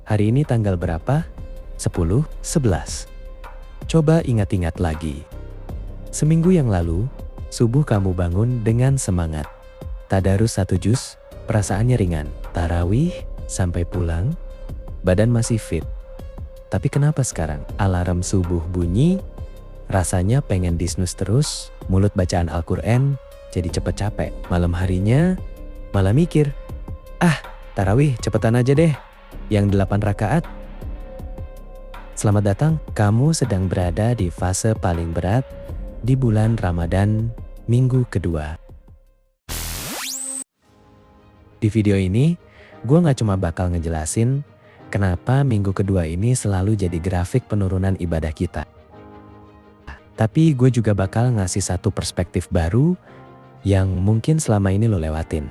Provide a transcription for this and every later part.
Hari ini tanggal berapa? 10, 11. Coba ingat-ingat lagi. Seminggu yang lalu, subuh kamu bangun dengan semangat. Tadarus 1 juz, perasaannya ringan. Tarawih, sampai pulang, badan masih fit. Tapi kenapa sekarang alarm subuh bunyi, rasanya pengen disnus terus, mulut bacaan Al-Quran jadi cepet capek. Malam harinya malah mikir, tarawih cepetan aja deh, yang 8 rakaat. Selamat datang, kamu sedang berada di fase paling berat di bulan Ramadan, minggu kedua. Di video ini, gue gak cuma bakal ngejelasin kenapa minggu kedua ini selalu jadi grafik penurunan ibadah kita. Tapi gue juga bakal ngasih satu perspektif baru yang mungkin selama ini lo lewatin.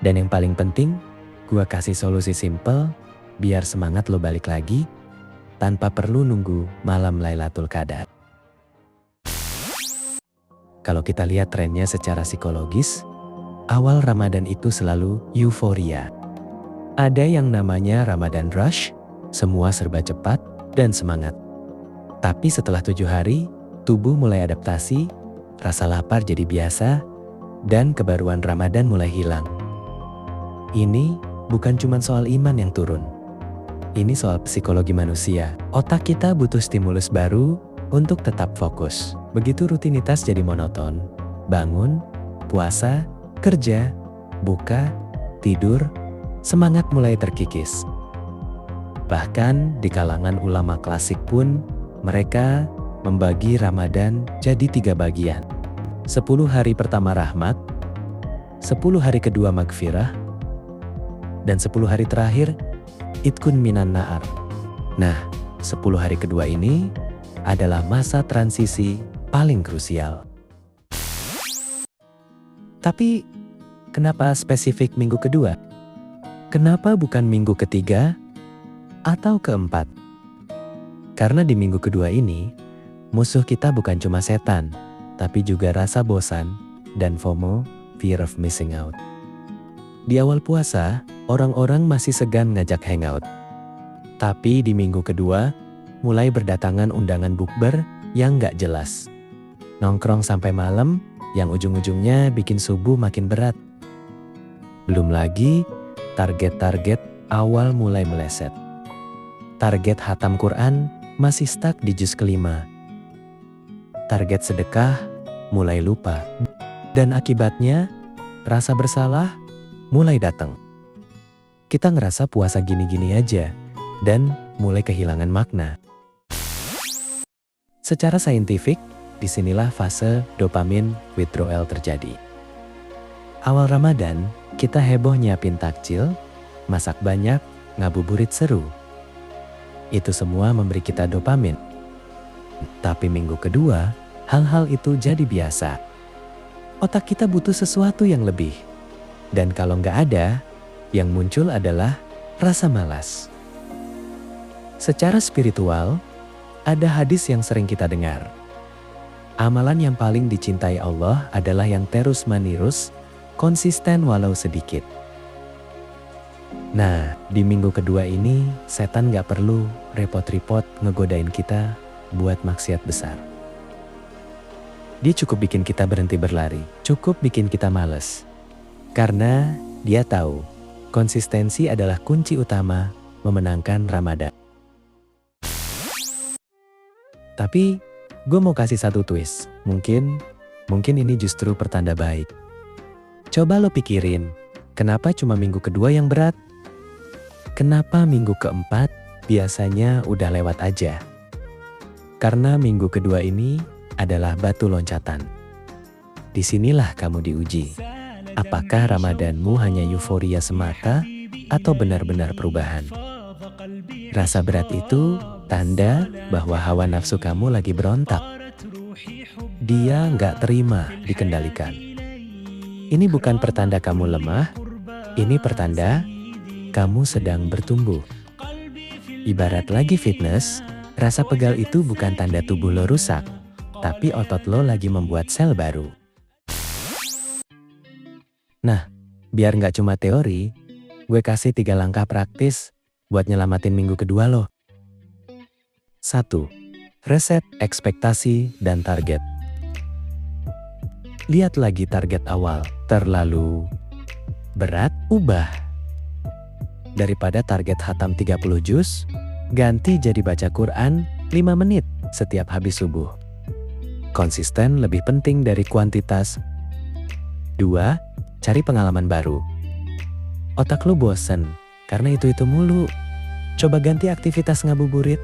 Dan yang paling penting, gue kasih solusi simple biar semangat lo balik lagi tanpa perlu nunggu malam Lailatul Qadar. Kalau kita lihat trennya secara psikologis, awal Ramadan itu selalu euforia. Ada yang namanya Ramadan Rush, semua serba cepat dan semangat. Tapi setelah 7 hari, tubuh mulai adaptasi, rasa lapar jadi biasa, dan kebaruan Ramadan mulai hilang. Ini bukan cuma soal iman yang turun. Ini soal psikologi manusia. Otak kita butuh stimulus baru untuk tetap fokus. Begitu rutinitas jadi monoton, bangun, puasa, kerja, buka, tidur, semangat mulai terkikis. Bahkan di kalangan ulama klasik pun, mereka membagi Ramadan jadi 3 bagian. 10 hari pertama rahmat, 10 hari kedua magfirah, dan 10 hari terakhir Itkun minan na'ar. Nah, 10 hari kedua ini adalah masa transisi paling krusial. Tapi, kenapa spesifik minggu kedua? Kenapa bukan minggu ketiga atau keempat? Karena di minggu kedua ini, musuh kita bukan cuma setan, tapi juga rasa bosan dan FOMO, fear of missing out. Di awal puasa, orang-orang masih segan ngajak hangout. Tapi di minggu kedua, mulai berdatangan undangan bukber yang gak jelas. Nongkrong sampai malam, yang ujung-ujungnya bikin subuh makin berat. Belum lagi, target-target awal mulai meleset. Target hatam Quran masih stuck di juz kelima. Target sedekah mulai lupa. Dan akibatnya, rasa bersalah mulai datang. Kita ngerasa puasa gini-gini aja, dan mulai kehilangan makna. Secara saintifik, disinilah fase dopamin withdrawal terjadi. Awal Ramadan, kita heboh nyiapin takjil, masak banyak, ngabuburit seru. Itu semua memberi kita dopamin. Tapi minggu kedua, hal-hal itu jadi biasa. Otak kita butuh sesuatu yang lebih. Dan kalau nggak ada, yang muncul adalah rasa malas. Secara spiritual, ada hadis yang sering kita dengar. Amalan yang paling dicintai Allah adalah yang terus-menerus, konsisten walau sedikit. Nah, di minggu kedua ini, setan nggak perlu repot-repot ngegodain kita buat maksiat besar. Dia cukup bikin kita berhenti berlari, cukup bikin kita males. Karena dia tahu, konsistensi adalah kunci utama memenangkan Ramadan. Tapi, gue mau kasih satu twist. Mungkin ini justru pertanda baik. Coba lo pikirin, kenapa cuma minggu kedua yang berat? Kenapa minggu keempat biasanya udah lewat aja? Karena minggu kedua ini adalah batu loncatan. Disinilah kamu diuji. Apakah Ramadanmu hanya euforia semata atau benar-benar perubahan? Rasa berat itu tanda bahwa hawa nafsu kamu lagi berontak. Dia nggak terima dikendalikan. Ini bukan pertanda kamu lemah, ini pertanda kamu sedang bertumbuh. Ibarat lagi fitness, rasa pegal itu bukan tanda tubuh lo rusak, tapi otot lo lagi membuat sel baru. Nah, biar nggak cuma teori, gue kasih 3 langkah praktis buat nyelamatin minggu kedua lo. 1. Reset ekspektasi dan target. Lihat lagi target awal, terlalu berat, ubah. Daripada target hatam 30 juz, ganti jadi baca Quran 5 menit setiap habis subuh. Konsisten lebih penting dari kuantitas. 2. Cari pengalaman baru. Otak lu bosen karena itu-itu mulu. Coba ganti aktivitas ngabuburit.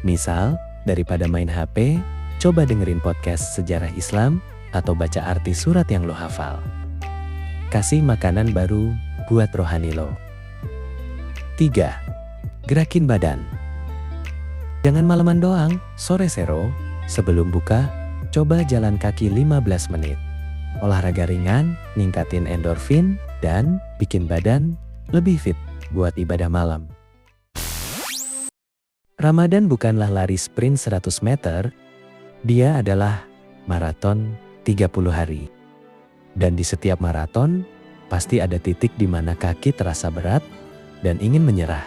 Misal, daripada main HP, coba dengerin podcast sejarah Islam atau baca arti surat yang lo hafal. Kasih makanan baru buat rohani lo. 3. Gerakin badan. Jangan malaman doang, sore sero, sebelum buka, coba jalan kaki 15 menit. Olahraga ringan, ningkatin endorfin, dan bikin badan lebih fit buat ibadah malam. Ramadan bukanlah lari sprint 100 meter, dia adalah maraton 30 hari. Dan di setiap maraton, pasti ada titik di mana kaki terasa berat dan ingin menyerah.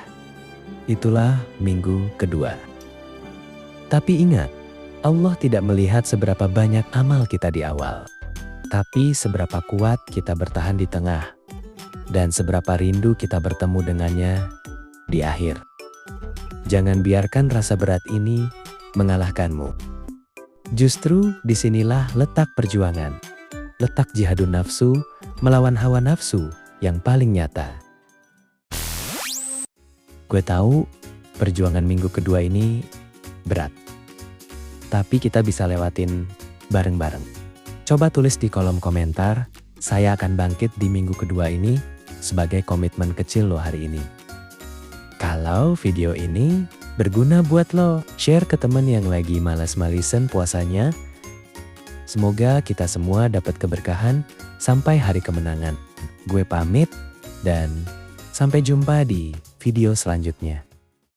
Itulah minggu kedua. Tapi ingat, Allah tidak melihat seberapa banyak amal kita di awal, tapi seberapa kuat kita bertahan di tengah, dan seberapa rindu kita bertemu dengannya di akhir. Jangan biarkan rasa berat ini mengalahkanmu. Justru disinilah letak perjuangan, letak jihadun nafsu melawan hawa nafsu yang paling nyata. Gue tahu perjuangan minggu kedua ini berat, tapi kita bisa lewatin bareng-bareng. Coba tulis di kolom komentar, saya akan bangkit di minggu kedua ini sebagai komitmen kecil lo hari ini. Kalau video ini berguna buat lo, share ke temen yang lagi malas-malisan puasanya. Semoga kita semua dapat keberkahan sampai hari kemenangan. Gue pamit dan sampai jumpa di video selanjutnya.